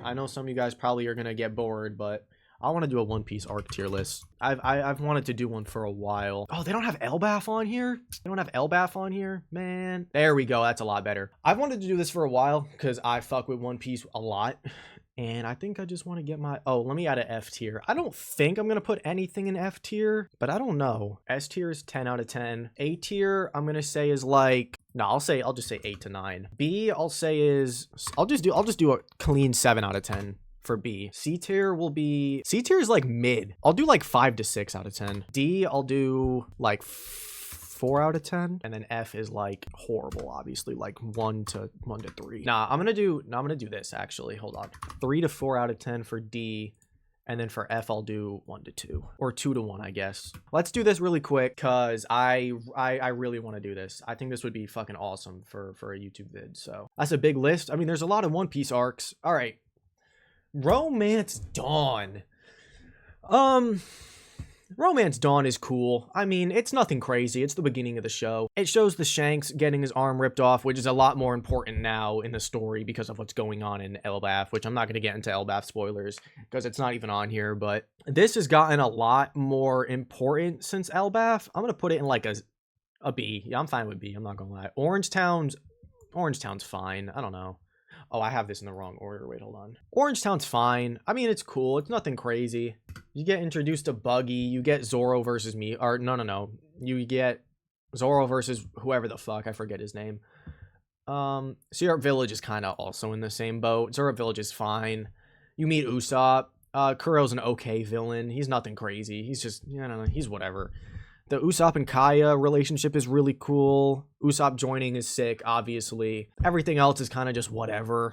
I know some of you guys probably are gonna get bored, but I want to do a One Piece arc tier list. I've wanted to do one for a while. Oh, they don't have Elbaf on here? They don't have Elbaf on here? Man. There we go. That's a lot better. I've wanted to do this for a while because I fuck with One Piece a lot. And I think I just want to get my... Oh, let me add an F tier. I don't think I'm going to put anything in F tier, but I don't know. S tier is 10 out of 10. A tier, I'm going to say is like... No, I'll just say 8 to 9. B, I'll say is... I'll just do a clean 7 out of 10 for B. C tier will be... C tier is like mid. I'll do like 5 to 6 out of 10. D, I'll do like 4 out of 10, and then F is like horrible, obviously, like 1 to 3. I'm gonna do this actually. Hold on. 3 to 4 out of 10 for D, and then for F I'll do 1 to 2 or 2 to 1, I guess. Let's do this really quick because I really want to do this. I think this would be fucking awesome for a YouTube vid. So that's a big list. I mean, there's a lot of One Piece arcs. All right, Romance Dawn. Romance Dawn is cool. I mean, it's nothing crazy. It's the beginning of the show. It shows the Shanks getting his arm ripped off, which is a lot more important now in the story because of what's going on in Elbaf, which I'm not going to get into Elbaf spoilers because it's not even on here, but this has gotten a lot more important since Elbaf. I'm going to put it in like a B. Yeah, I'm fine with B. I'm not going to lie. Orangetown's fine. I don't know. Oh, I have this in the wrong order. Wait, hold on. Orangetown's fine. I mean, it's cool. It's nothing crazy. You get introduced to Buggy. You get Zoro versus me. Or, no. You get Zoro versus whoever the fuck. I forget his name. Syrup Village is kind of also in the same boat. Syrup Village is fine. You meet Usopp. Kuro's an okay villain. He's nothing crazy. He's just, I don't know. He's whatever. The Usopp and Kaya relationship is really cool. Usopp joining is sick, obviously. Everything else is kind of just whatever.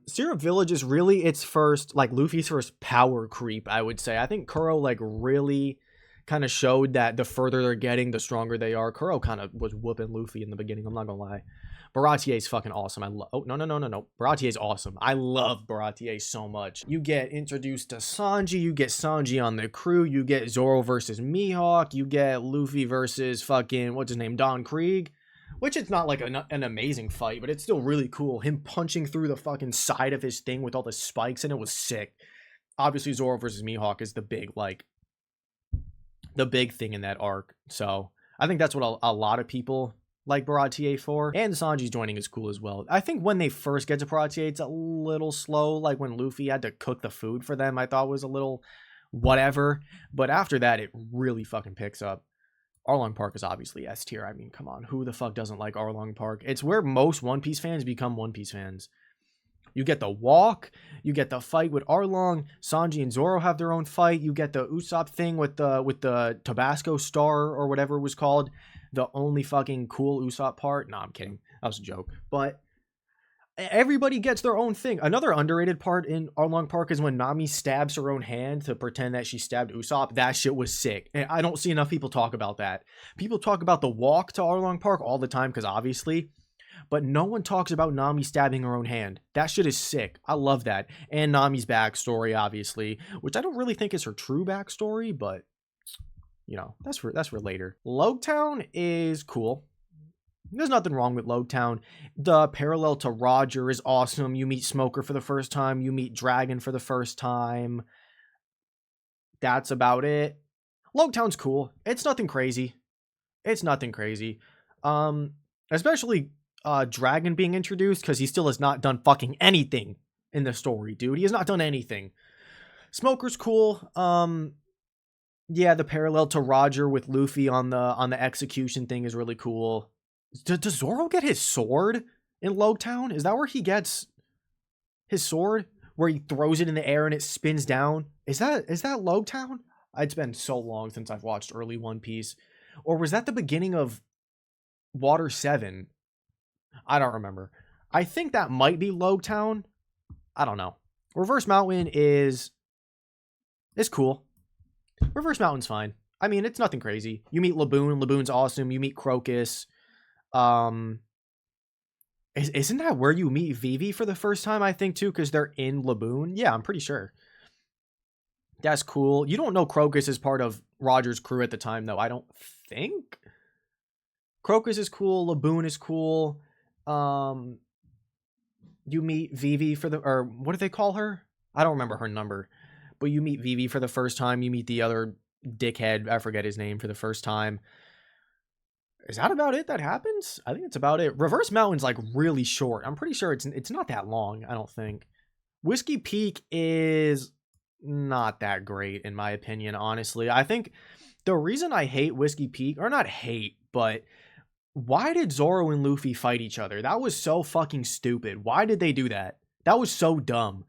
Syrup Village is really its first, like, Luffy's first power creep, I would say. I think Kuro, like, really kind of showed that the further they're getting, the stronger they are. Kuro kind of was whooping Luffy in the beginning, I'm not gonna lie. Baratier is fucking awesome. Oh, no. Baratier is awesome. I love Baratier so much. You get introduced to Sanji. You get Sanji on the crew. You get Zoro versus Mihawk. You get Luffy versus fucking, what's his name, Don Krieg. Which it's not like an amazing fight, but it's still really cool. Him punching through the fucking side of his thing with all the spikes in it was sick. Obviously, Zoro versus Mihawk is the big thing in that arc. So I think that's what a lot of people like Baratier for. And Sanji's joining is cool as well. I think when they first get to Baratier, it's a little slow. Like when Luffy had to cook the food for them, I thought was a little whatever. But after that, it really fucking picks up. Arlong Park is obviously S tier. I mean, come on. Who the fuck doesn't like Arlong Park? It's where most One Piece fans become One Piece fans. You get the walk, you get the fight with Arlong, Sanji and Zoro have their own fight, you get the Usopp thing with the Tabasco star or whatever it was called. The only fucking cool Usopp part. No, I'm kidding. That was a joke. But everybody gets their own thing. Another underrated part in Arlong Park is when Nami stabs her own hand to pretend that she stabbed Usopp. That shit was sick. And I don't see enough people talk about that. People talk about the walk to Arlong Park all the time because obviously, but no one talks about Nami stabbing her own hand. That shit is sick. I love that. And Nami's backstory, obviously, which I don't really think is her true backstory, but you know, that's for later. Loguetown is cool. There's nothing wrong with Loguetown. The parallel to Roger is awesome. You meet Smoker for the first time. You meet Dragon for the first time. That's about it. Loguetown's cool. It's nothing crazy. Especially Dragon being introduced because he still has not done fucking anything in the story, dude. He has not done anything. Smoker's cool. Yeah, the parallel to Roger with Luffy on the execution thing is really cool. Does Zoro get his sword in Loguetown? Is that where he gets his sword? Where he throws it in the air and it spins down? Is that Loguetown? It's been so long since I've watched early One Piece. Or was that the beginning of Water 7? I don't remember. I think that might be Loguetown. I don't know. Reverse Mountain is cool. Reverse Mountain's fine. I mean, it's nothing crazy. You meet Laboon. Laboon's awesome. You meet Crocus. Isn't that where you meet Vivi for the first time, I think, too? Because they're in Laboon? Yeah, I'm pretty sure. That's cool. You don't know Crocus is part of Roger's crew at the time, though. I don't think. Crocus is cool. Laboon is cool. You meet Vivi for the, or what do they call her? I don't remember her number, but you meet Vivi for the first time. You meet the other dickhead, I forget his name, for the first time. Is that about it that happens? I think it's about it. Reverse Mountain's like really short. I'm pretty sure it's not that long, I don't think. Whiskey Peak is not that great in my opinion, honestly. I think the reason I hate Whiskey Peak, or not hate, but why did Zoro and Luffy fight each other? That was so fucking stupid. Why did they do that? That was so dumb.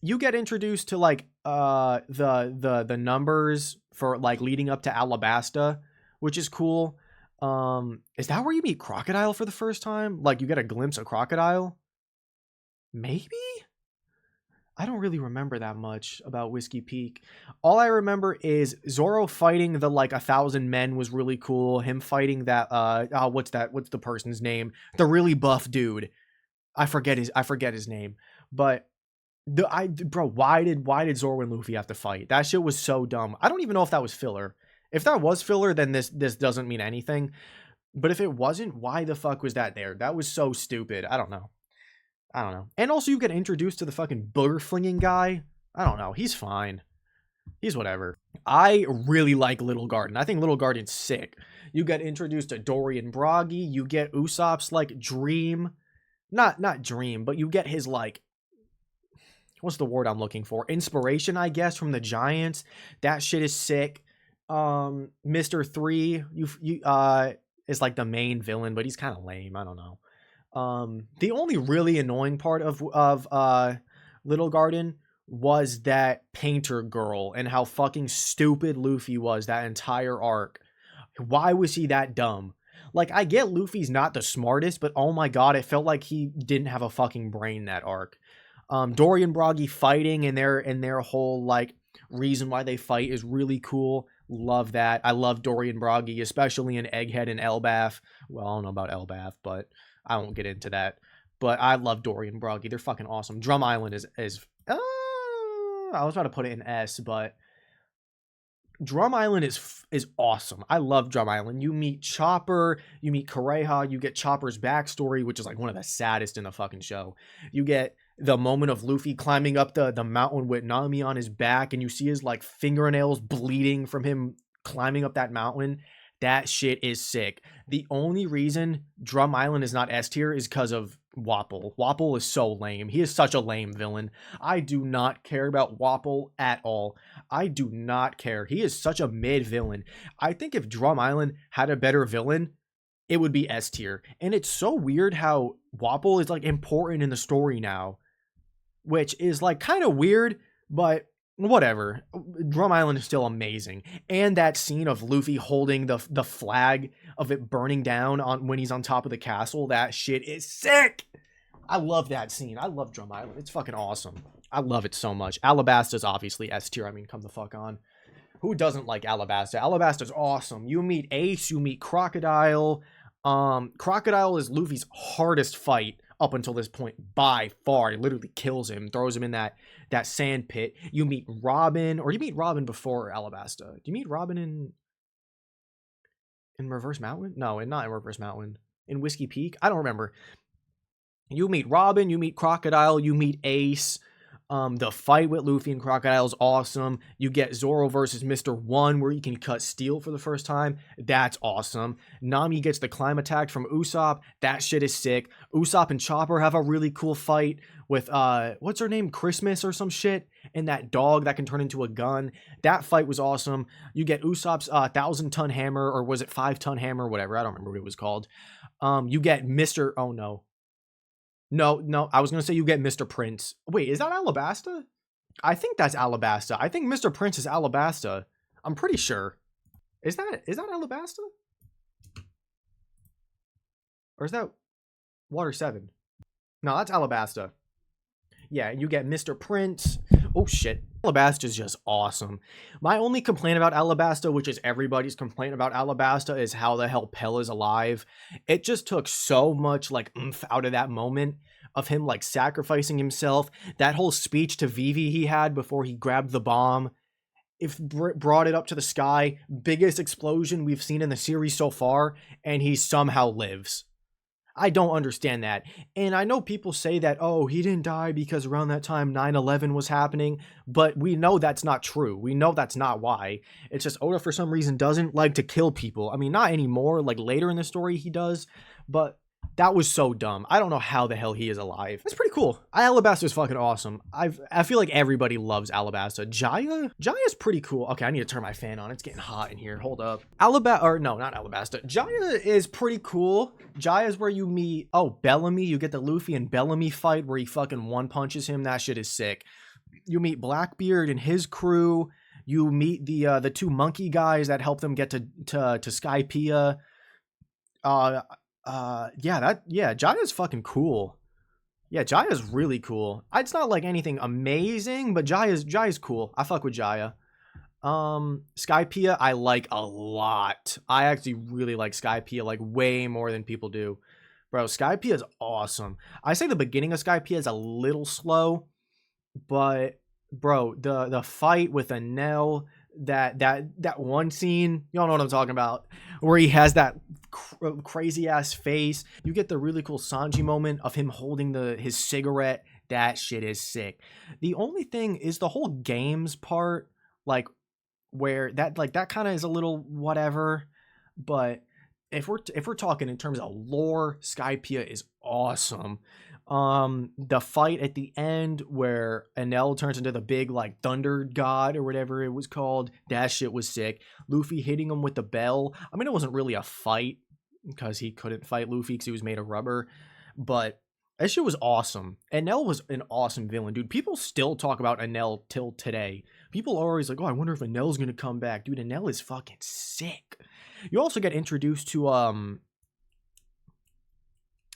You get introduced to like the numbers for like leading up to Alabasta, which is cool. Is that where you meet Crocodile for the first time? Like you get a glimpse of Crocodile? Maybe? I don't really remember that much about Whiskey Peak. All I remember is Zoro fighting the like 1,000 men was really cool. Him fighting that what's the person's name? The really buff dude. I forget his name. But why did Zoro and Luffy have to fight? That shit was so dumb. I don't even know if that was filler. If that was filler, then this doesn't mean anything. But if it wasn't, why the fuck was that there? That was so stupid. I don't know. And also you get introduced to the fucking booger flinging guy. I don't know. He's fine. He's whatever. I really like Little Garden. I think Little Garden's sick. You get introduced to Dorian Broggy. You get Usopp's like dream. Not dream, but you get his like, what's the word I'm looking for? Inspiration, I guess, from the Giants. That shit is sick. Mr. 3 is like the main villain, but he's kind of lame. I don't know. The only really annoying part of Little Garden was that painter girl and how fucking stupid Luffy was that entire arc. Why was he that dumb? Like, I get Luffy's not the smartest, but oh my god, it felt like he didn't have a fucking brain that arc. Dorian Broggy fighting and their whole like reason why they fight is really cool. Love that. I love Dorian Broggy, especially in Egghead and Elbaf. Well, I don't know about Elbaf, but I won't get into that. But I love Dorian Broggy. They're fucking awesome. Drum Island is I was about to put it in S, but Drum Island is awesome. I love Drum Island. You meet Chopper, you meet Kureha, you get Chopper's backstory, which is like one of the saddest in the fucking show. You get the moment of Luffy climbing up the mountain with Nami on his back, and you see his like fingernails bleeding from him climbing up that mountain. That shit is sick. The only reason Drum Island is not S tier is because of Wapol. Wapol is so lame. He is such a lame villain. I do not care about Wapol at all. I do not care. He is such a mid villain. I think if Drum Island had a better villain, it would be S tier. And it's so weird how Wapol is like important in the story now, which is like kind of weird, but whatever. Drum Island is still amazing. And that scene of Luffy holding the flag of it burning down on when he's on top of the castle, that shit is sick. I love that scene. I love Drum Island. It's fucking awesome. I love it so much. Alabasta's obviously S tier. I mean, come the fuck on. Who doesn't like Alabasta? Alabasta's awesome. You meet Ace, you meet Crocodile. Crocodile is Luffy's hardest fight up until this point by far. He literally kills him, throws him in that sand pit. You meet Robin, or you meet Robin before Alabasta. Do you meet Robin in Reverse Mountain? No, not in Reverse Mountain. In Whiskey Peak? I don't remember. You meet Robin, you meet Crocodile, you meet Ace. The fight with Luffy and Crocodile is awesome. You get Zoro versus Mr. 1 where you can cut steel for the first time. That's awesome. Nami gets the climb attack from Usopp. That shit is sick. Usopp and Chopper have a really cool fight with, what's her name? Christmas or some shit. And that dog that can turn into a gun. That fight was awesome. You get Usopp's 1,000-ton hammer, or was it 5-ton hammer? Whatever. I don't remember what it was called. You get Mr. Oh, no. No, I was going to say you get Mr. Prince. Wait, is that Alabasta? I think that's Alabasta. I think Mr. Prince is Alabasta. I'm pretty sure. Is that Alabasta? Or is that Water 7? No, that's Alabasta. Yeah, you get Mr. Prince. Oh, shit. Alabasta is just awesome. My only complaint about Alabasta, which is everybody's complaint about Alabasta, is how the hell Pell is alive. It just took so much, like, oomph out of that moment of him, like, sacrificing himself. That whole speech to Vivi he had before he grabbed the bomb. If brought it up to the sky, biggest explosion we've seen in the series so far, and he somehow lives. I don't understand that. And I know people say that, oh, he didn't die because around that time 9/11 was happening, but we know that's not true. We know that's not why. It's just Oda, for some reason, doesn't like to kill people. I mean, not anymore. Like later in the story, he does, but that was so dumb. I don't know how the hell he is alive. That's pretty cool. Alabasta is fucking awesome. I feel like everybody loves Alabasta. Jaya's pretty cool. Okay, I need to turn my fan on. It's getting hot in here. Hold up. Not Alabasta. Jaya is pretty cool. Jaya is where you meet, Bellamy. You get the Luffy and Bellamy fight where he fucking one punches him. That shit is sick. You meet Blackbeard and his crew. You meet the two monkey guys that help them get to Skypiea. Jaya's fucking cool. Yeah, Jaya's really cool. It's not like anything amazing, but Jaya's cool. I fuck with Jaya. Skypiea I like a lot. I actually really like Skypiea, like way more than people do. Bro, Skypiea is awesome. I say the beginning of Skypiea is a little slow, but bro, the fight with Enel, that one scene, y'all know what I'm talking about, where he has that crazy ass face. You get the really cool Sanji moment of him holding his cigarette. That shit is sick. The only thing is the whole games part, like where that kind of is a little whatever, but if we're talking in terms of lore, Skypiea is awesome. The fight at the end where Enel turns into the big like thunder god or whatever it was called, that shit was sick. Luffy hitting him with the bell. I mean, it wasn't really a fight because he couldn't fight Luffy because he was made of rubber, but that shit was awesome. Enel was an awesome villain, dude. People still talk about Enel till today. People are always like, oh, I wonder if Enel's gonna come back. Dude, Enel is fucking sick. You also get introduced to what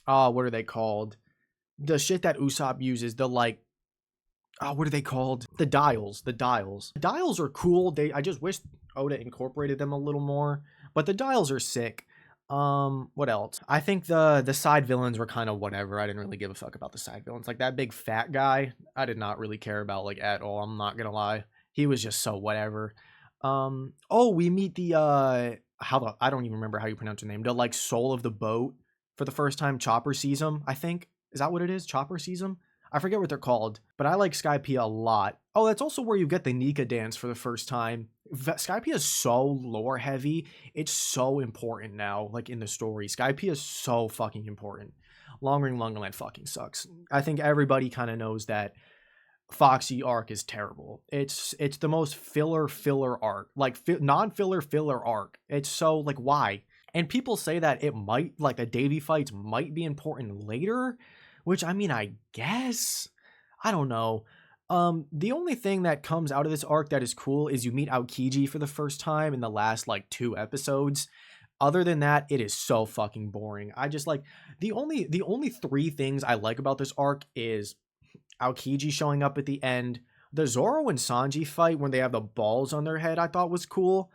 are they called? The shit that Usopp uses, the like, what are they called? The dials. The dials are cool. I just wish Oda incorporated them a little more, but the dials are sick. What else? I think the side villains were kind of whatever. I didn't really give a fuck about the side villains. Like that big fat guy, I did not really care about like at all. I'm not gonna lie. He was just so whatever. We meet I don't even remember how you pronounce your name. The like soul of the boat for the first time. Chopper sees him, I think. Is that what it is? Chopper sees him? I forget what they're called, but I like Skypiea a lot. Oh, that's also where you get the Nika dance for the first time. Skypiea is so lore heavy. It's so important now, like in the story. Skypiea is so fucking important. Long Ring Lungaland fucking sucks. I think everybody kind of knows that Foxy arc is terrible. It's the most filler arc. Like non-filler arc. It's so like, why? And people say that it might, like the Davy fights might be important later, which I mean, I guess, I don't know. The only thing that comes out of this arc that is cool is you meet Aokiji for the first time in the last like 2 episodes. Other than that, it is so fucking boring. I just like the only 3 things I like about this arc is Aokiji showing up at the end. The Zoro and Sanji fight when they have the balls on their head, I thought was cool.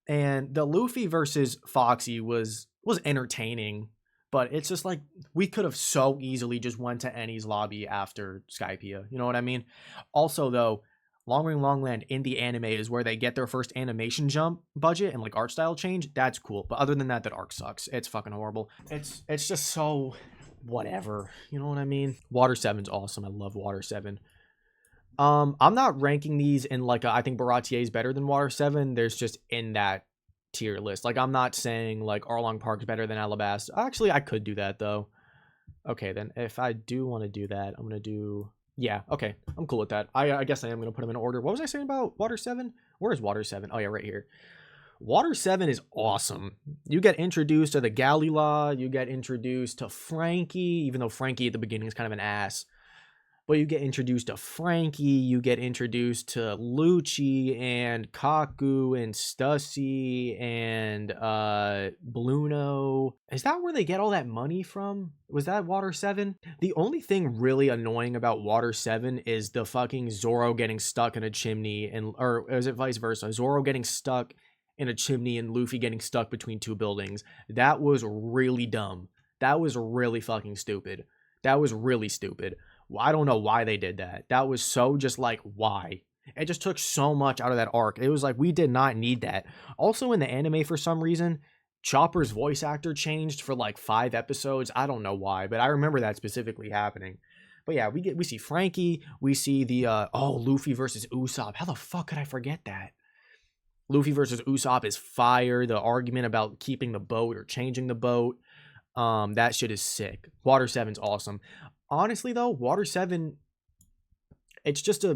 And the Luffy versus Foxy was entertaining, but it's just like we could have so easily just went to Enies lobby after Skypiea. You know what I mean? Also, though, Long Ring Longland in the anime is where they get their first animation jump budget and like art style change. That's cool. But other than that, that arc sucks. It's fucking horrible. It's just so whatever. You know what I mean? Water 7's awesome. I love Water 7. I'm not ranking these in like I think Baratier is better than Water 7. There's just in that tier list. Like I'm not saying like Arlong Park is better than Alabasta. Actually, I could do that though. Okay, then if I do want to do that, I'm gonna do, yeah, okay, I'm cool with that. I guess I am gonna put them in order. What was I saying about Water 7? Where is Water 7? Oh yeah, right here. Water 7 is awesome. You get introduced to the Galila, you get introduced to Frankie, even though Frankie at the beginning is kind of an ass. But you get introduced to Frankie, you get introduced to Lucci and Kaku and Stussy and Bluno. Is that where they get all that money from? Was that Water 7? The only thing really annoying about Water 7 is the fucking Zoro getting stuck in a chimney, or is it vice versa? Zoro getting stuck in a chimney and Luffy getting stuck between 2 buildings. That was really dumb. That was really fucking stupid. That was really stupid. I don't know why they did that. That was so just like, why? It just took so much out of that arc. It was like, we did not need that. Also in the anime, for some reason, Chopper's voice actor changed for like 5 episodes. I don't know why, but I remember that specifically happening. But yeah, we see Frankie, we see the Luffy versus Usopp. How the fuck could I forget that? Luffy versus Usopp is fire. The argument about keeping the boat or changing the boat, that shit is sick. Water 7's awesome. Honestly though, Water 7, it's just a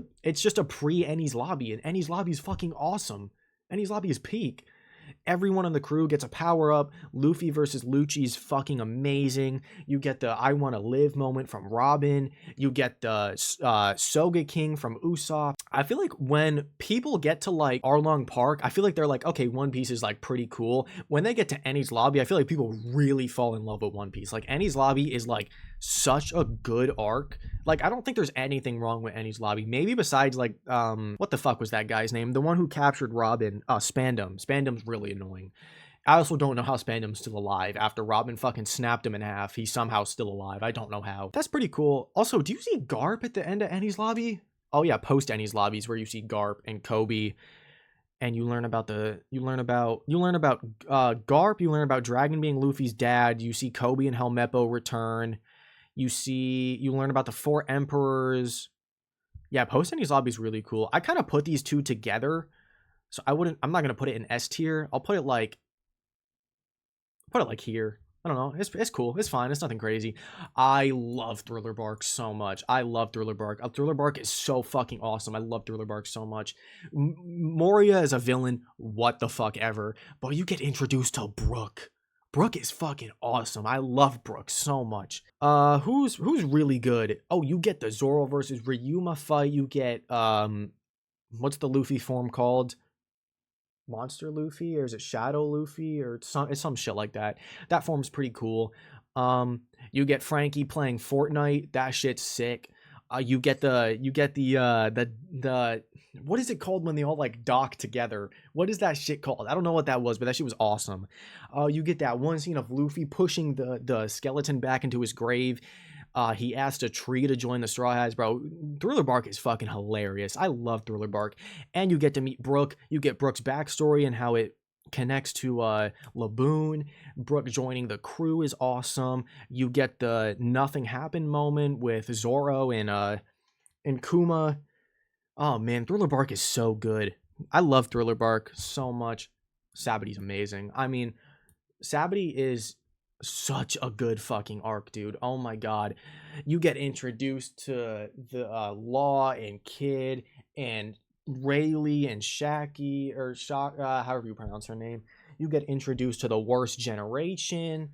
pre Enies Lobby, and Enies Lobby is fucking awesome. Enies Lobby is peak. Everyone on the crew gets a power up. Luffy versus Lucci is fucking amazing. You get the I want to live moment from Robin. You get the Sogeking from Usopp. I feel like when people get to like Arlong Park, I feel like they're like, okay, One Piece is like pretty cool. When they get to Enies Lobby, I feel like people really fall in love with One Piece. Like Enies Lobby is like such a good arc. Like I don't think there's anything wrong with Enies Lobby. Maybe besides like what the fuck was that guy's name? The one who captured Robin, Spandam. Spandam's really annoying. I also don't know how Spandam's still alive. After Robin fucking snapped him in half, he's somehow still alive. I don't know how. That's pretty cool. Also, do you see Garp at the end of Enies Lobby? Oh yeah, post Enies Lobbies where you see Garp and Kobe, and you learn about Garp, you learn about Dragon being Luffy's dad. You see Kobe and Helmeppo return. You learn about the 4 emperors. Yeah, post Enies Lobby is really cool. I kind of put these two together. So I'm not going to put it in S tier. I'll put it like here. I don't know. It's cool. It's fine. It's nothing crazy. I love Thriller Bark so much. I love Thriller Bark. Thriller Bark is so fucking awesome. I love Thriller Bark so much. Moria is a villain. What the fuck ever. But you get introduced to Brook. Brook is fucking awesome. I love Brook so much. Who's really good? Oh, you get the Zoro versus Ryuma fight. You get what's the Luffy form called? Monster Luffy, or is it Shadow Luffy, or some shit like that. That form's pretty cool. You get Frankie playing Fortnite. That shit's sick. You get the what is it called when they all like dock together? What is that shit called? I don't know what that was, but that shit was awesome. You get that one scene of Luffy pushing the skeleton back into his grave. He asked a tree to join the Straw Hats, bro. Thriller Bark is fucking hilarious. I love Thriller Bark. And you get to meet Brook. You get Brook's backstory and how it connects to Laboon. Brook joining the crew is awesome. You get the nothing happened moment with Zoro and Kuma. Oh man, Thriller Bark is so good. I love Thriller Bark so much. Sabady's amazing. I mean, Sabady is such a good fucking arc, dude. Oh my god. You get introduced to the Law and Kid and Rayleigh and Shaki, or however you pronounce her name. You get introduced to the worst generation.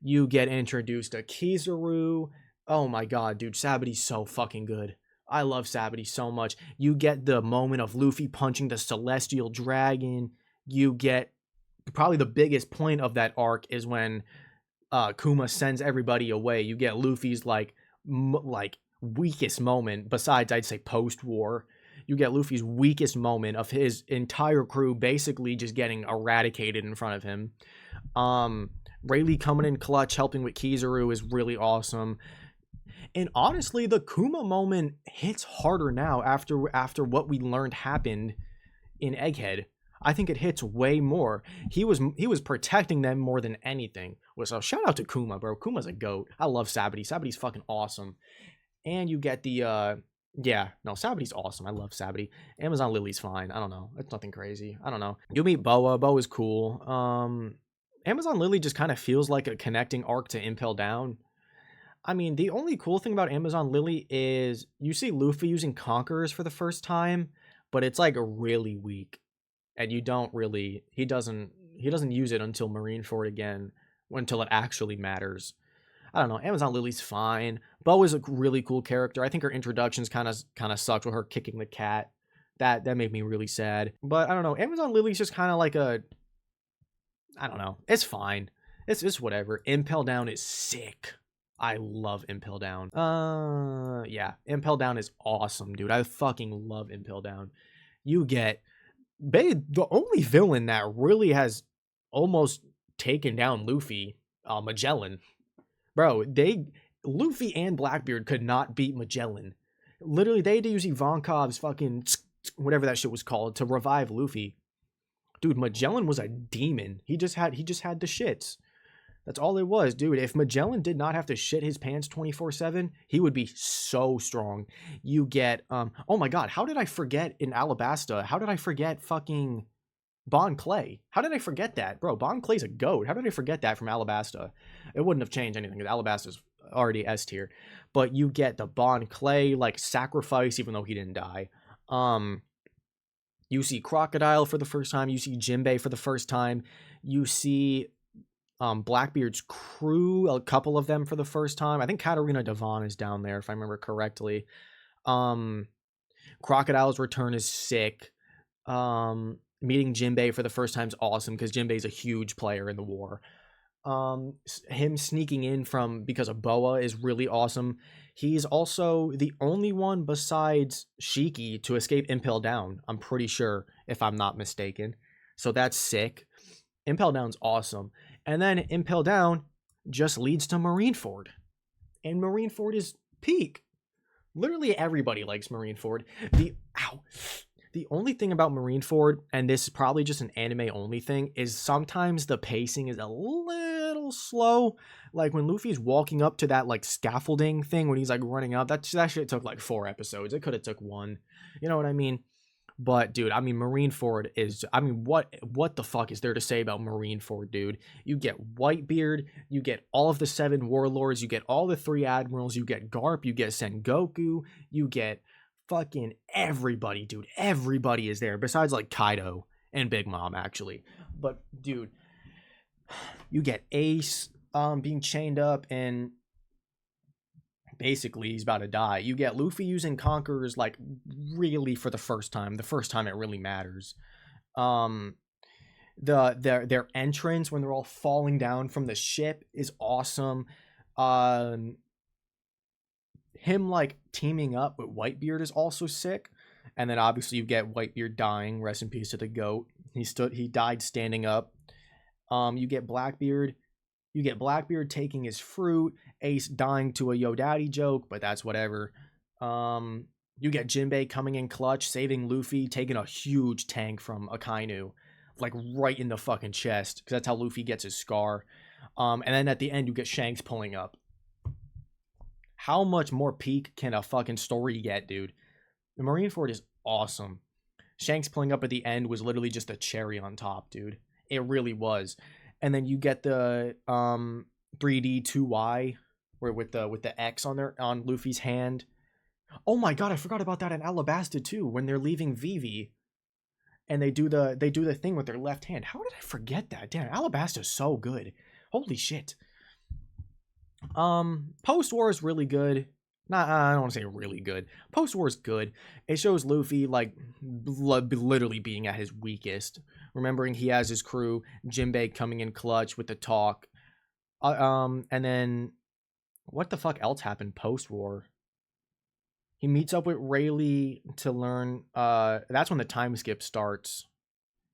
You get introduced to Kizaru. Oh my god, dude. Sabady's so fucking good. I love Sabady so much. You get the moment of Luffy punching the Celestial Dragon. You get probably the biggest point of that arc is when Kuma sends everybody away. You get Luffy's like weakest moment, besides I'd say post-war. You get Luffy's weakest moment of his entire crew basically just getting eradicated in front of him. Rayleigh coming in clutch, helping with Kizaru is really awesome. And honestly, the Kuma moment hits harder now after what we learned happened in Egghead. I think it hits way more. He was protecting them more than anything. So shout out to Kuma, bro. Kuma's a goat. I love Sabady. Sabady's fucking awesome. And you get the Sabady's awesome. I love Sabady. Amazon Lily's fine. I don't know. It's nothing crazy. I don't know. You meet Boa. Boa's cool. Amazon Lily just kind of feels like a connecting arc to Impel Down. I mean, the only cool thing about Amazon Lily is you see Luffy using Conquerors for the first time, but it's like really weak. And he doesn't use it until Marineford again, until it actually matters. I don't know. Amazon Lily's fine. Bo is a really cool character. I think her introductions kind of sucked with her kicking the cat. That made me really sad. But I don't know. Amazon Lily's just kind of like I don't know. It's fine. It's whatever. Impel Down is sick. I love Impel Down. Yeah. Impel Down is awesome, dude. I fucking love Impel Down. You get the only villain that really has almost taken down Luffy, Magellan. Bro, Luffy and Blackbeard could not beat Magellan. Literally, they had to use Ivankov's fucking whatever that shit was called to revive Luffy. Dude, Magellan was a demon. He just had the shits. That's all it was, dude. If Magellan did not have to shit his pants 24/7, he would be so strong. You get oh my god, how did I forget in Alabasta? How did I forget fucking Bon Clay? How did I forget that? Bro, Bon Clay's a goat. How did I forget that from Alabasta? It wouldn't have changed anything because Alabasta's already S tier. But you get the Bon Clay like sacrifice even though he didn't die. You see Crocodile for the first time, you see Jinbei for the first time, you see Blackbeard's crew, a couple of them for the first time. I think Katarina Devon is down there if I remember correctly. Crocodile's return is sick. Meeting Jinbei for the first time is awesome because Jinbei's a huge player in the war. Him sneaking in from because of Boa is really awesome. He's also the only one besides Shiki to escape Impel Down, I'm pretty sure, if I'm not mistaken. So that's sick. Impel Down's awesome. And then Impel Down just leads to Marineford. And Marineford is peak. Literally everybody likes Marineford. The only thing about Marineford, and this is probably just an anime only thing, is sometimes the pacing is a little slow. Like when Luffy's walking up to that like scaffolding thing when he's like running up, that shit took like 4 episodes. It could have took 1. You know what I mean? But dude, I mean Marineford is, I mean what the fuck is there to say about Marineford, dude? You get Whitebeard, you get all of the 7 warlords, you get all the 3 admirals, you get Garp, you get Sengoku, you get fucking everybody, dude. Everybody is there besides like Kaido and Big Mom actually. But dude, you get Ace being chained up and basically he's about to die. You get Luffy using Conquerors like really for the first time it really matters. Their entrance when they're all falling down from the ship is awesome. Him like teaming up with Whitebeard is also sick. And then obviously you get Whitebeard dying. Rest in peace to the goat. He died standing up. You get Blackbeard. You get Blackbeard taking his fruit. Ace dying to a Yo Daddy joke, but that's whatever. You get Jinbei coming in clutch, saving Luffy, taking a huge tank from Akainu, like right in the fucking chest, because that's how Luffy gets his scar. And then at the end you get Shanks pulling up. How much more peak can a fucking story get, dude? The Marineford is awesome. Shanks pulling up at the end was literally just a cherry on top, dude. It really was. And then you get the 3D 2Y where with the X on Luffy's hand. Oh my god, I forgot about that in Alabasta too, when they're leaving Vivi. And they do the thing with their left hand. How did I forget that? Damn, Alabasta's so good. Holy shit. Post-war is really good. I don't want to say really good. Post-war is good. It shows Luffy like literally being at his weakest. Remembering he has his crew, Jinbei coming in clutch with the talk. And then what the fuck else happened post-war? He meets up with Rayleigh to learn. That's when the time skip starts.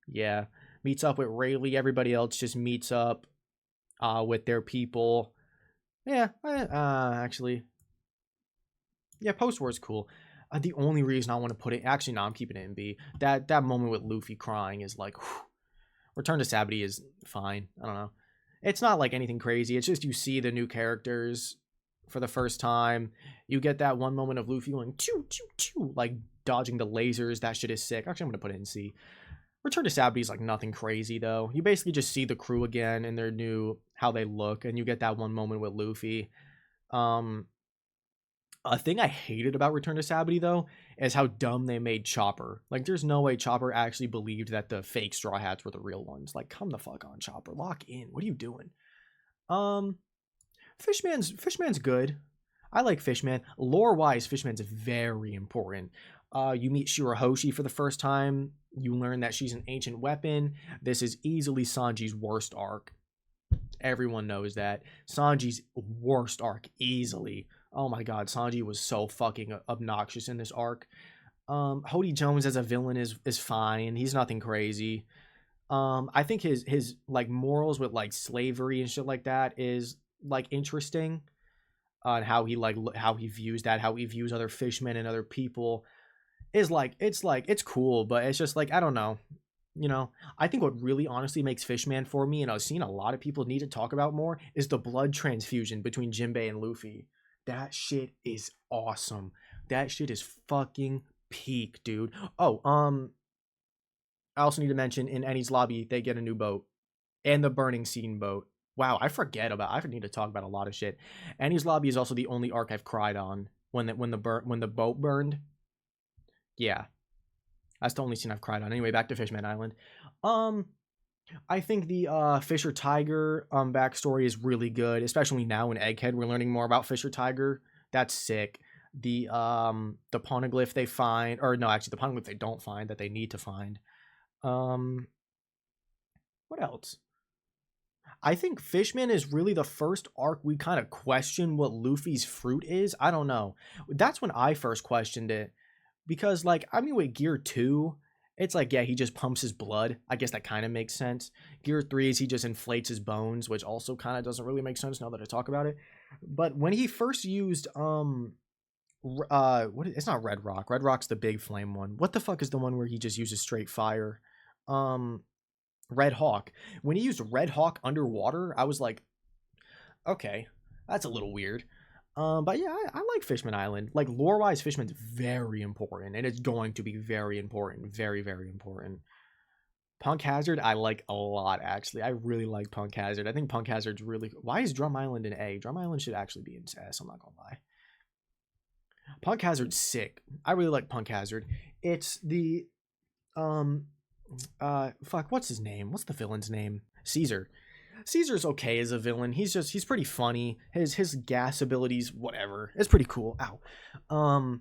Yeah, meets up with Rayleigh. Everybody else just meets up with their people. Yeah, actually, yeah, post-war is cool. The only reason I want to put it, actually, no, I'm keeping it in B. That moment with Luffy crying is like, whew. Return to Sabaody is fine. I don't know. It's not like anything crazy. It's just you see the new characters for the first time. You get that one moment of Luffy going choo choo choo, like dodging the lasers. That shit is sick. Actually, I'm gonna put it in C. Return to Sabaody is like nothing crazy though. You basically just see the crew again and their new how they look, and you get that one moment with Luffy. A thing I hated about Return to Sabaody though is how dumb they made Chopper. Like, there's no way Chopper actually believed that the fake Straw Hats were the real ones. Like, come the fuck on, Chopper. Lock in. What are you doing? Fishman's good. I like Fishman. Lore-wise, Fishman's very important. You meet Shirahoshi for the first time. You learn that she's an ancient weapon. This is easily Sanji's worst arc. Everyone knows that. Sanji's worst arc, easily. Oh my god, Sanji was so fucking obnoxious in this arc. Hody Jones as a villain is fine. He's nothing crazy. I think his like morals with like slavery and shit like that is like interesting. On how he views that, how he views other fishmen and other people is like it's cool, but it's just like, I don't know. You know, I think what really honestly makes Fishman for me, and I've seen a lot of people need to talk about more, is the blood transfusion between Jinbei and Luffy. That shit is awesome. That shit is fucking peak, dude. Oh, I also need to mention in Enies Lobby, they get a new boat. And the burning scene boat. Wow, I need to talk about a lot of shit. Enies Lobby is also the only arc I've cried on when the boat burned. Yeah. That's the only scene I've cried on. Anyway, back to Fishman Island. I think the Fisher Tiger backstory is really good, especially now in Egghead we're learning more about Fisher Tiger. That's sick. The poneglyph they find, or no, actually the poneglyph they don't find that they need to find. What else? I think Fishman is really the first arc we kind of question what Luffy's fruit is. I don't know. That's when I first questioned it. Because, like, I mean, with Gear 2, it's like, yeah, he just pumps his blood. I guess that kind of makes sense. Gear 3 is he just inflates his bones, which also kind of doesn't really make sense now that I talk about it. But when he first used, it's not Red Rock. Red Rock's the big flame one. What the fuck is the one where he just uses straight fire? Red Hawk. When he used Red Hawk underwater, I was like, okay, that's a little weird. But yeah, I like Fishman Island. Like, lore-wise, Fishman's very important, and it's going to be very important. Very, very important. Punk Hazard, I like a lot, actually. I really like Punk Hazard. I think Punk Hazard's really... Why is Drum Island in A? Drum Island should actually be in S, I'm not gonna lie. Punk Hazard's sick. I really like Punk Hazard. It's the... fuck, what's his name? What's the villain's name? Caesar. Caesar's okay as a villain. He's pretty funny. His gas abilities, whatever. It's pretty cool. Ow.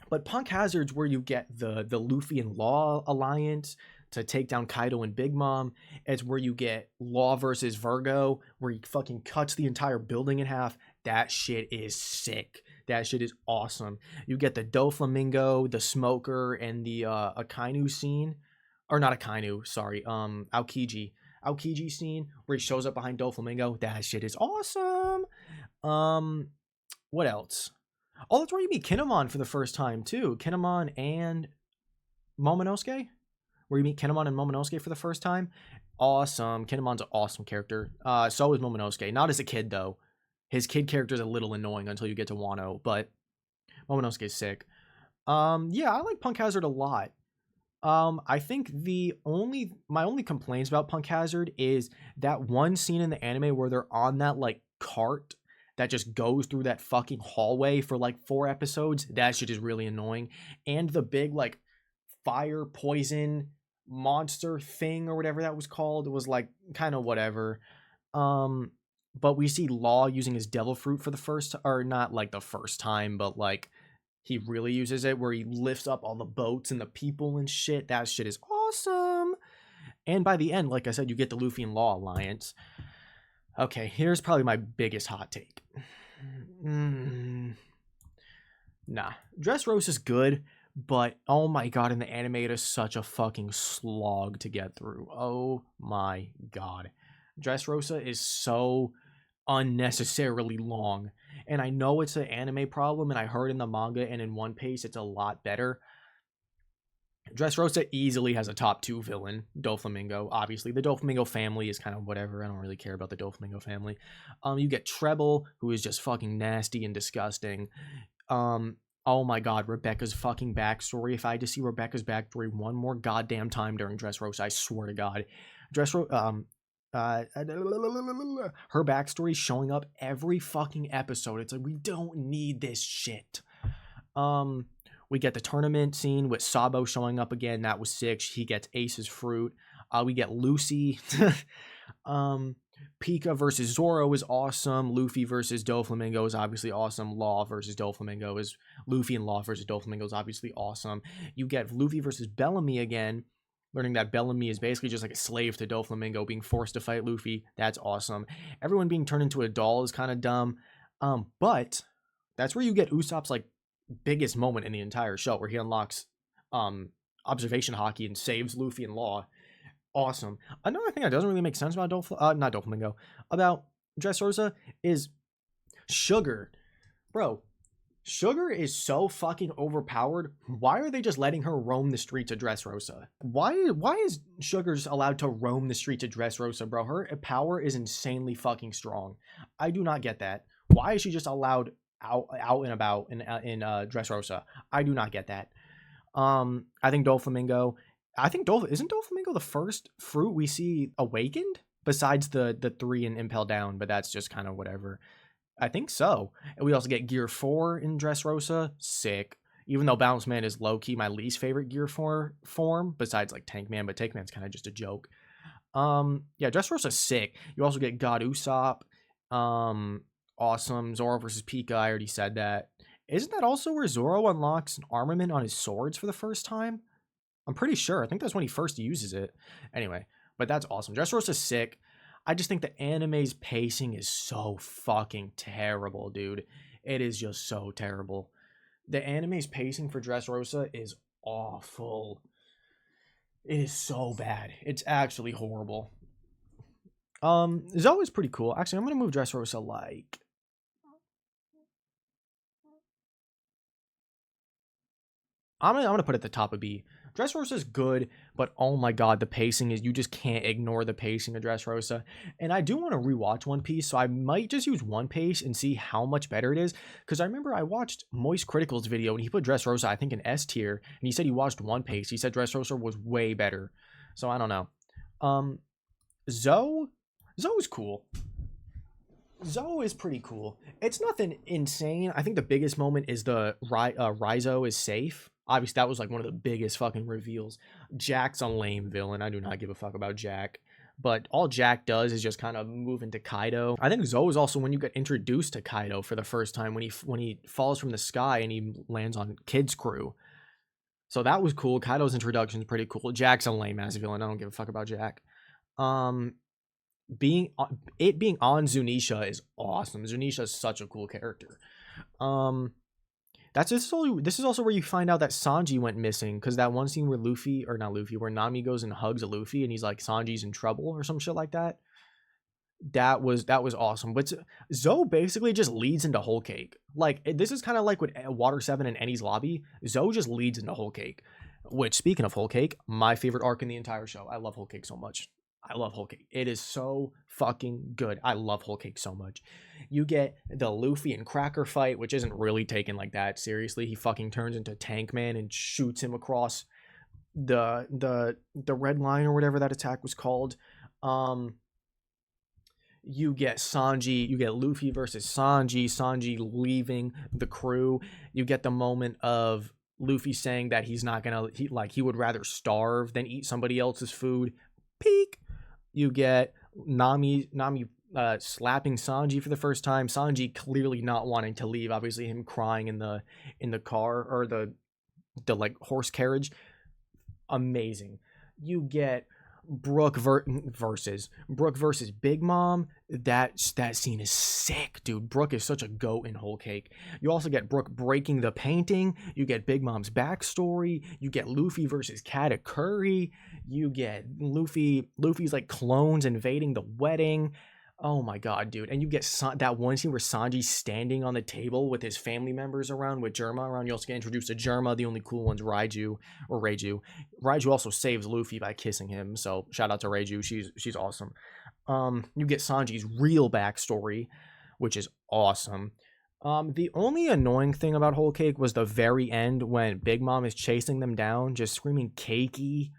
But Punk Hazard's where you get the Luffy and Law alliance to take down Kaido and Big Mom. It's where you get Law versus Virgo, where he fucking cuts the entire building in half. That shit is sick. That shit is awesome. You get the Doflamingo, the Smoker, and the Akainu scene. Or not Akainu, sorry. Aokiji scene where he shows up behind Doflamingo. That shit is awesome. What else? Oh, that's where you meet Kinemon for the first time too. Kinemon and Momonosuke, where you meet Kinemon and Momonosuke for the first time. Awesome. Kinemon's an awesome character. So is Momonosuke. Not as a kid though. His kid character is a little annoying until you get to Wano, but Momonosuke's sick. Yeah, I like Punk Hazard a lot. I think my only complaints about Punk Hazard is that one scene in the anime where they're on that like cart that just goes through that fucking hallway for like 4 episodes. That shit is really annoying. And the big like fire poison monster thing or whatever that was called, it was like kind of whatever. But we see Law using his devil fruit for the first, or not like the first time, but like he really uses it where he lifts up all the boats and the people and shit. That shit is awesome. And by the end, like I said, you get the Luffy and Law alliance. Okay, here's probably my biggest hot take. Nah. Dressrosa's good, but oh my god, in the anime it is such a fucking slog to get through. Oh my god. Dressrosa is so unnecessarily long. And I know it's an anime problem, and I heard in the manga and in One Piece it's a lot better. Dressrosa easily has a top 2 villain, Doflamingo. Obviously, the Doflamingo family is kind of whatever. I don't really care about the Doflamingo family. You get Treble, who is just fucking nasty and disgusting. Oh my god, Rebecca's fucking backstory. If I had to see Rebecca's backstory one more goddamn time during Dressrosa, I swear to god. Her backstory showing up every fucking episode. It's like, we don't need this shit. We get the tournament scene with Sabo showing up again. That was sick. He gets Ace's fruit. We get Lucy. Pika versus Zoro is awesome. Luffy versus Doflamingo is obviously awesome. Law versus Doflamingo is... Luffy and Law versus Doflamingo is obviously awesome. You get Luffy versus Bellamy again. Learning that Bellamy is basically just like a slave to Doflamingo, being forced to fight Luffy. That's awesome. Everyone being turned into a doll is kind of dumb. But that's where you get Usopp's like biggest moment in the entire show, where he unlocks observation haki and saves Luffy and Law. Awesome. Another thing that doesn't really make sense about not Doflamingo, about Dressrosa is Sugar. Bro, Sugar is so fucking overpowered. Why are they just letting her roam the streets of Dressrosa? Why is Sugar's allowed to roam the streets of Dressrosa, bro? Her power is insanely fucking strong. I do not get that. Why is she just allowed out and about in Dressrosa? I do not get that. I think Doflamingo. Isn't Doflamingo the first fruit we see awakened besides the three in Impel Down, but that's just kind of whatever. I think so. And we also get Gear 4 in Dressrosa. Sick. Even though Bounce Man is low-key my least favorite Gear 4 form, besides like Tank Man, but Tank Man's kind of just a joke. Yeah, Dressrosa's sick. You also get God Usopp. Awesome. Zoro versus Pika, I already said that. Isn't that also where Zoro unlocks an armament on his swords for the first time? I'm pretty sure. I think that's when he first uses it. Anyway, but that's awesome. Dressrosa's sick. I just think the anime's pacing is so fucking terrible, dude. It is just so terrible. The anime's pacing for Dressrosa is awful. It is so bad. It's actually horrible. Zoe is pretty cool. Actually, I'm gonna move Dressrosa like... I'm gonna put it at the top of B. Dressrosa is good, but oh my god, the pacing is, you just can't ignore the pacing of Dressrosa. And I do want to rewatch One Piece, so I might just use One Piece and see how much better it is. Because I remember I watched Moist Critical's video and he put Dressrosa, I think, in S tier, and he said he watched One Piece. He said Dressrosa was way better. So I don't know. Zoe's cool. Zoe is pretty cool. It's nothing insane. I think the biggest moment is the Raizo is safe. Obviously, that was like one of the biggest fucking reveals. Jack's a lame villain. I do not give a fuck about Jack. But all Jack does is just kind of move into Kaido. I think Zoe is also when you get introduced to Kaido for the first time, when he falls from the sky and he lands on Kid's crew. So that was cool. Kaido's introduction is pretty cool. Jack's a lame ass villain. I don't give a fuck about Jack. Being on Zunisha is awesome. Zunisha is such a cool character. This is also where you find out that Sanji went missing, because that one scene where where Nami goes and hugs a Luffy and he's like, Sanji's in trouble or some shit like that. That was awesome. But Zoe basically just leads into Whole Cake. Like, this is kind of like with Water 7 and Enies Lobby. Zoe just leads into Whole Cake. Which, speaking of Whole Cake, my favorite arc in the entire show. I love Whole Cake so much. I love Whole Cake. It is so fucking good. I love Whole Cake so much. You get the Luffy and Cracker fight, which isn't really taken like that seriously. He fucking turns into Tank Man and shoots him across the red line or whatever that attack was called. You get Luffy versus Sanji leaving the crew. You get the moment of Luffy saying that he's not gonna, he would rather starve than eat somebody else's food. Peak. You get Nami slapping Sanji for the first time. Sanji clearly not wanting to leave. Obviously, him crying in the car, or the like horse carriage. Amazing. You get Brook versus Big Mom. That scene is sick, dude. Brook is such a goat in Whole Cake. You also get Brook breaking the painting. You get Big Mom's backstory. You get Luffy versus Katakuri. You get Luffy's like clones invading the wedding. Oh my god, dude. And you get that one scene where Sanji's standing on the table with his family members around, with Germa around. You also get introduced to Germa. The only cool one's Raiju. Raiju also saves Luffy by kissing him, so shout out to Raiju. She's awesome. You get Sanji's real backstory, which is awesome. The only annoying thing about Whole Cake was the very end when Big Mom is chasing them down, just screaming "Cakey"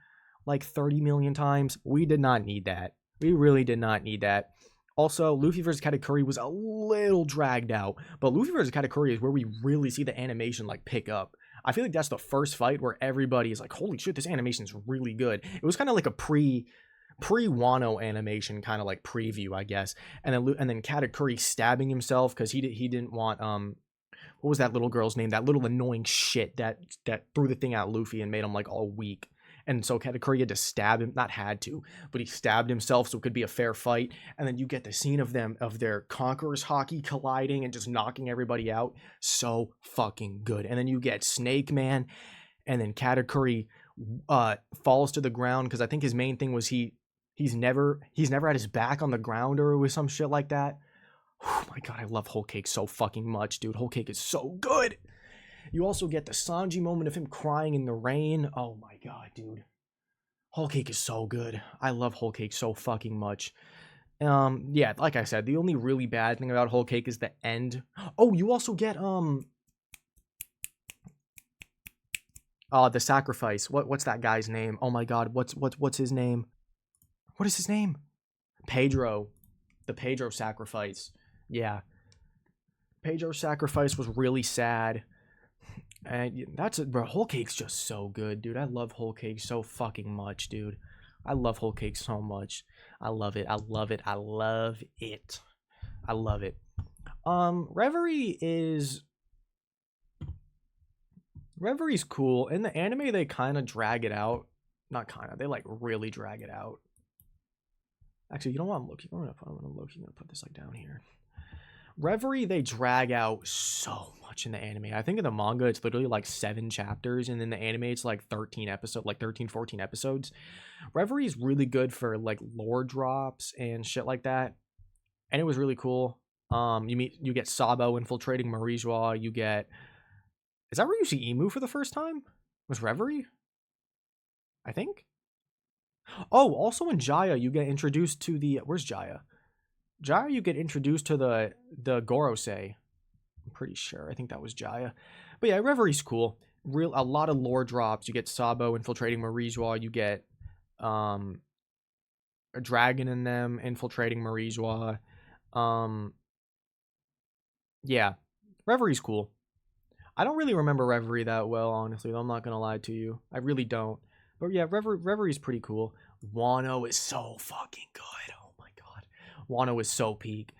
like 30 million times. We did not need that. We really did not need that. Also, Luffy vs. Katakuri was a little dragged out, but Luffy vs. Katakuri is where we really see the animation like pick up. I feel like that's the first fight where everybody is like, holy shit, this animation is really good. It was kind of like a pre-Wano animation, kind of like preview, I guess. And then Katakuri stabbing himself because he didn't want what was that little girl's name? That little annoying shit that threw the thing at Luffy and made him like all weak. And so Katakuri had to stab him, not had to, but he stabbed himself so it could be a fair fight. And then you get the scene of their Conqueror's Haki colliding and just knocking everybody out. So fucking good. And then you get Snake Man, and then Katakuri falls to the ground because I think his main thing was he's never had his back on the ground, or it was some shit like that. Oh my god, I love Whole Cake so fucking much, dude. Whole Cake is so good. You also get the Sanji moment of him crying in the rain. Oh my god, dude. Whole Cake is so good. I love Whole Cake so fucking much. Yeah, like I said, the only really bad thing about Whole Cake is the end. Oh, you also get the sacrifice. What's that guy's name? Oh my god, what's his name? What is his name? Pedro. The Pedro sacrifice. Yeah. Pedro sacrifice was really sad. And that's it, bro. Whole Cake's just so good, dude. I love Whole Cake so fucking much, dude. I love Whole Cake so much. I love it. I love it. I love it. I love it. Reverie's cool. In the anime, they kind of drag it out. Not kind of. They like really drag it out. Actually, you know what I'm looking? I'm gonna put this like down here. Reverie, they drag out so much in the anime. I think in the manga, it's literally like 7 chapters, and in the anime, it's like 13 episodes, like 13, 14 episodes. Reverie is really good for like lore drops and shit like that, and it was really cool. You get Sabo infiltrating Marijois. You get, is that where you see Emu for the first time? Was Reverie? I think. Oh, also in Jaya, you get introduced to the, where's Jaya? Jaya, you get introduced to the Gorosei. I'm pretty sure. I think that was Jaya. But yeah, Reverie's cool. A lot of lore drops. You get Sabo infiltrating Marijois. You get a dragon in them infiltrating Marijois. Yeah, Reverie's cool. I don't really remember Reverie that well, honestly. I'm not gonna lie to you. I really don't. But yeah, Reverie's pretty cool. Wano is so fucking good. Oh my god. Wano is so peak.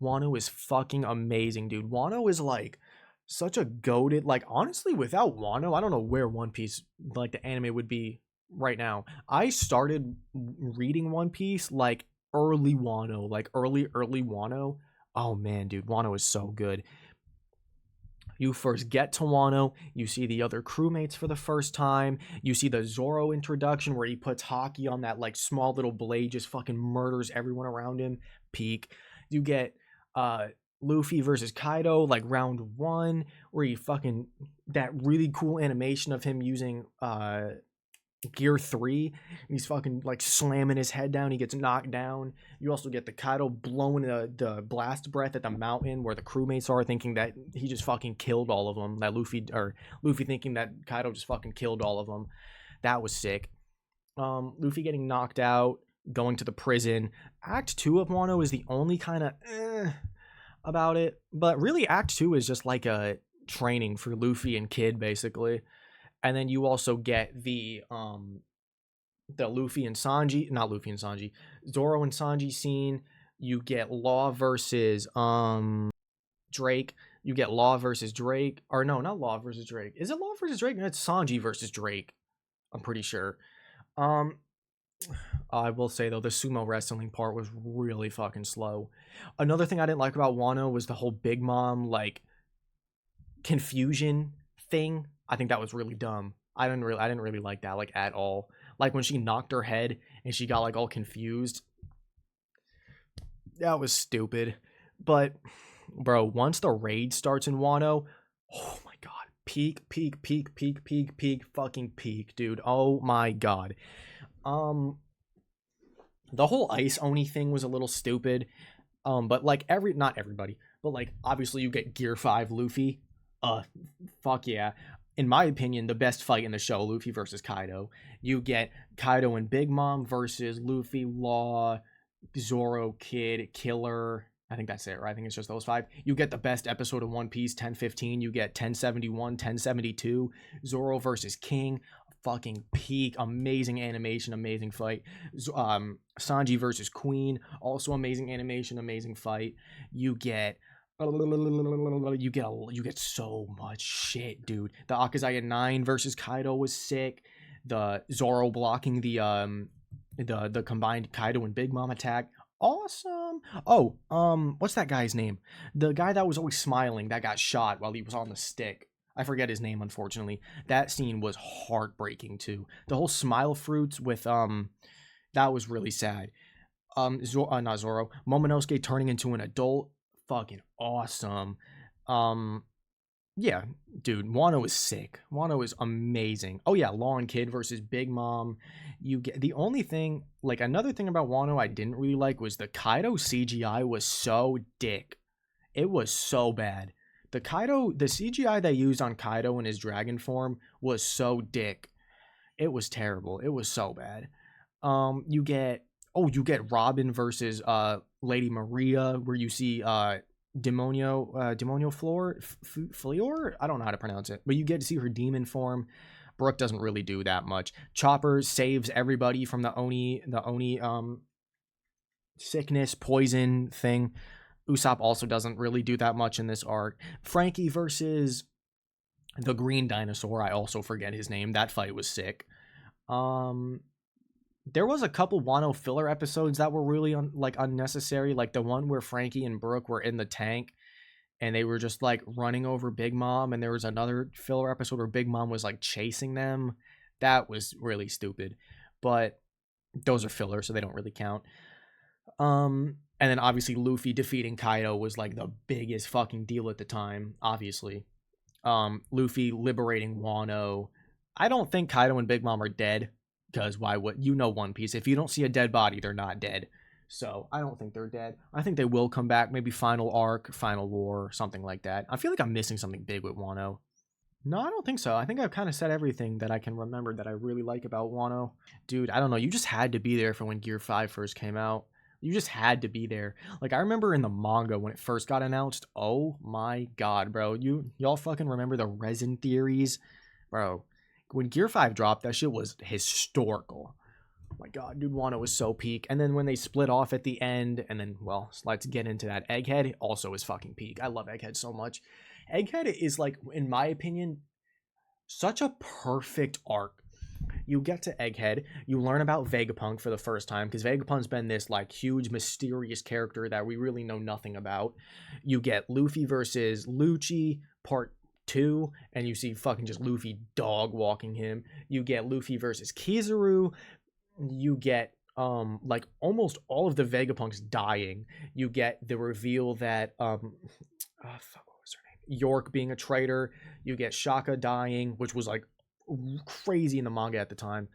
Wano is fucking amazing, dude. Wano is like such a goated, like honestly, without Wano, I don't know where One Piece, like the anime, would be right now. I started reading One Piece like early Wano, like early Wano. Oh man, dude, Wano is so good. You first get to Wano, you see the other crewmates for the first time, you see the Zoro introduction where he puts Haki on that like small little blade, just fucking murders everyone around him. Peak. You get Luffy versus Kaido, like round 1, where he fucking, that really cool animation of him using Gear 3, and he's fucking like slamming his head down, he gets knocked down. You also get the Kaido blowing the blast breath at the mountain where the crewmates are, thinking that he just fucking killed all of them, that Luffy thinking that Kaido just fucking killed all of them. That was sick. Luffy getting knocked out, going to the prison. Act 2 of Wano is the only kind of about it, but really Act 2 is just like a training for Luffy and Kid, basically. And then you also get the Luffy and Sanji, not Luffy and Sanji, Zoro and Sanji scene. You get Law versus Drake. You get Law versus Drake. Or no, not Law versus Drake. Is it Law versus Drake? No, it's Sanji versus Drake. I'm pretty sure. I will say though, the sumo wrestling part was really fucking slow. Another thing I didn't like about Wano was the whole Big Mom like confusion thing. I think that was really dumb. I didn't really like that like at all. Like when she knocked her head and she got like all confused. That was stupid. But bro, once the raid starts in Wano, oh my god. Peak, fucking peak, dude. Oh my god. The whole Ice Oni thing was a little stupid. But like not everybody, but like obviously you get Gear 5 Luffy. Fuck yeah. In my opinion, the best fight in the show, Luffy versus Kaido. You get Kaido and Big Mom versus Luffy, Law, Zoro, Kid, Killer. I think that's it, right? I think it's just those 5. You get the best episode of One Piece, 1015. You get 1071, 1072. Zoro versus King. Fucking peak. Amazing animation, amazing fight. Sanji versus Queen. Also amazing animation, amazing fight. You get so much shit, dude. The Akazaya 9 versus Kaido was sick. The Zoro blocking the combined Kaido and Big Mom attack, awesome. Oh, what's that guy's name? The guy that was always smiling that got shot while he was on the stick. I forget his name, unfortunately. That scene was heartbreaking too. The whole smile fruits with that was really sad. Not Zoro. Momonosuke turning into an adult. fucking awesome. Um, yeah, dude, Wano is sick. Wano is amazing. Oh yeah, Law and Kid versus Big Mom. You get the only thing, like another thing about Wano I didn't really like was the Kaido CGI was so dick. It was so bad. The CGI they used on Kaido in his dragon form was so dick. It was terrible. It was so bad. You get Robin versus Lady Maria, where you see Demonio Fleur. I don't know how to pronounce it, but you get to see her demon form. Brook doesn't really do that much. Chopper saves everybody from the Oni sickness poison thing. Usopp also doesn't really do that much in this arc. Frankie versus the green dinosaur. I also forget his name. That fight was sick. There was a couple Wano filler episodes that were really unnecessary, like the one where Frankie and Brook were in the tank and they were just like running over Big Mom, and there was another filler episode where Big Mom was like chasing them. That was really stupid, but those are filler, so they don't really count. And then obviously Luffy defeating Kaido was like the biggest fucking deal at the time, obviously. Luffy liberating Wano. I don't think Kaido and Big Mom are dead, because why would you know One Piece? If you don't see a dead body, they're not dead. So I don't think they're dead. I think they will come back, maybe final arc, final war, something like that. I feel like I'm missing something big with Wano. No, I don't think so. I think I've kind of said everything that I can remember that I really like about Wano. Dude, I don't know. You just had to be there for when Gear 5 first came out. You just had to be there. Like, I remember in the manga when it first got announced. Oh my god, bro. Y'all fucking remember the resin theories? Bro, when Gear 5 dropped, that shit was historical. Oh my god, dude, Wano was so peak. And then when they split off at the end, and then, well, let's get into that. Egghead also is fucking peak. I love Egghead so much. Egghead is, like, in my opinion, such a perfect arc. You get to Egghead, you learn about Vegapunk for the first time, because Vegapunk's been this like huge mysterious character that we really know nothing about. You get Luffy versus Lucci part 2, and you see fucking just Luffy dog walking him. You get Luffy versus Kizaru. You get like almost all of the Vegapunks dying. You get the reveal that what was her name? York being a traitor. You get Shaka dying, which was like crazy in the manga at the time.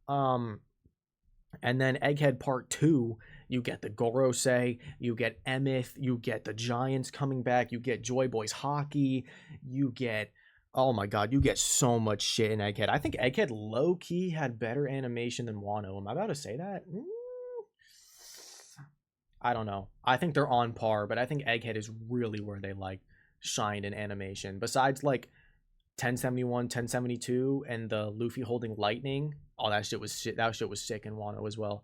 And then Egghead Part 2, you get the Gorosei, you get Emeth, you get the Giants coming back, you get Joy Boys Hockey, you get, oh my god, you get so much shit in Egghead. I think Egghead low-key had better animation than Wano. Am I about to say that? I don't know. I think they're on par, but I think Egghead is really where they like shined in animation. Besides like 1071, 1072, and the Luffy holding lightning. Oh, that shit was sick in Wano as well.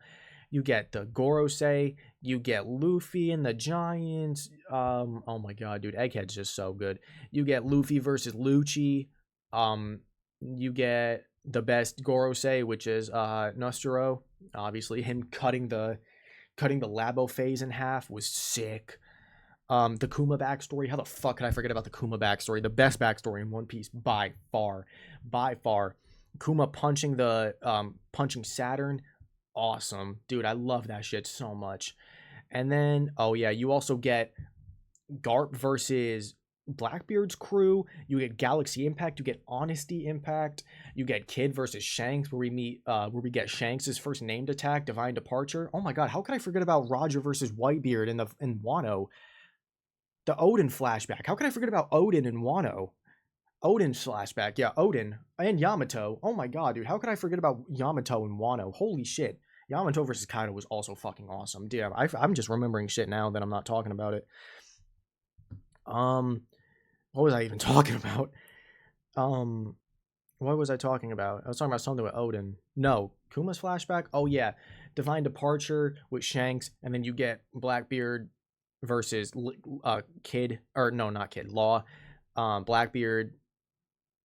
You get the Gorosei, you get Luffy and the Giants. Oh my god, dude, Egghead's just so good. You get Luffy versus Lucci. You get the best Gorosei, which is Nostro. Obviously, him cutting the Labo phase in half was sick. The Kuma backstory. How the fuck could I forget about the Kuma backstory? The best backstory in One Piece by far. Kuma punching Saturn. Awesome. Dude, I love that shit so much. And then, oh yeah, you also get Garp versus Blackbeard's crew. You get Galaxy Impact. You get Honesty Impact. You get Kid versus Shanks, where we get Shanks' first named attack, Divine Departure. Oh my god, how could I forget about Roger versus Whitebeard in Wano? The Odin flashback. How could I forget about Odin and Wano? Odin's flashback. Yeah, Odin. And Yamato. Oh my god, dude. How could I forget about Yamato and Wano? Holy shit. Yamato versus Kaido was also fucking awesome. Dude, I'm just remembering shit now that I'm not talking about it. What was I even talking about? What was I talking about? I was talking about something with Odin. No, Kuma's flashback? Oh yeah. Divine Departure with Shanks, and then you get Blackbeard versus Kid, or no, not Kid, Law. Blackbeard,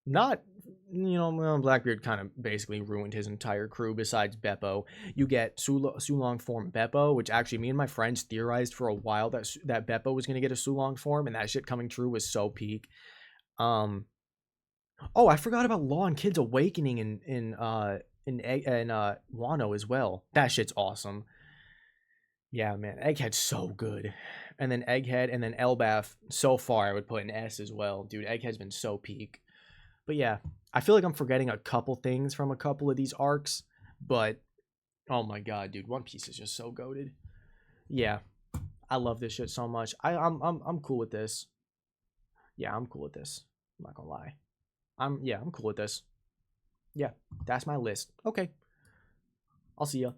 not, Blackbeard kind of basically ruined his entire crew besides Beppo. You get Sulong form Beppo, which actually me and my friends theorized for a while that Beppo was going to get a Sulong form, and that shit coming true was so peak. Oh, I forgot about Law and Kid's awakening in Wano as well. That shit's awesome. Yeah, man, Egghead's so good. And then Egghead and then Elbaf, so far I would put an S as well. Dude, Egghead's been so peak. But yeah, I feel like I'm forgetting a couple things from a couple of these arcs, but oh my god, dude, One Piece is just so goated. Yeah, I love this shit so much. I'm cool with this. Yeah, I'm cool with this. I'm not gonna lie. I'm cool with this. Yeah, that's my list. Okay, I'll see ya.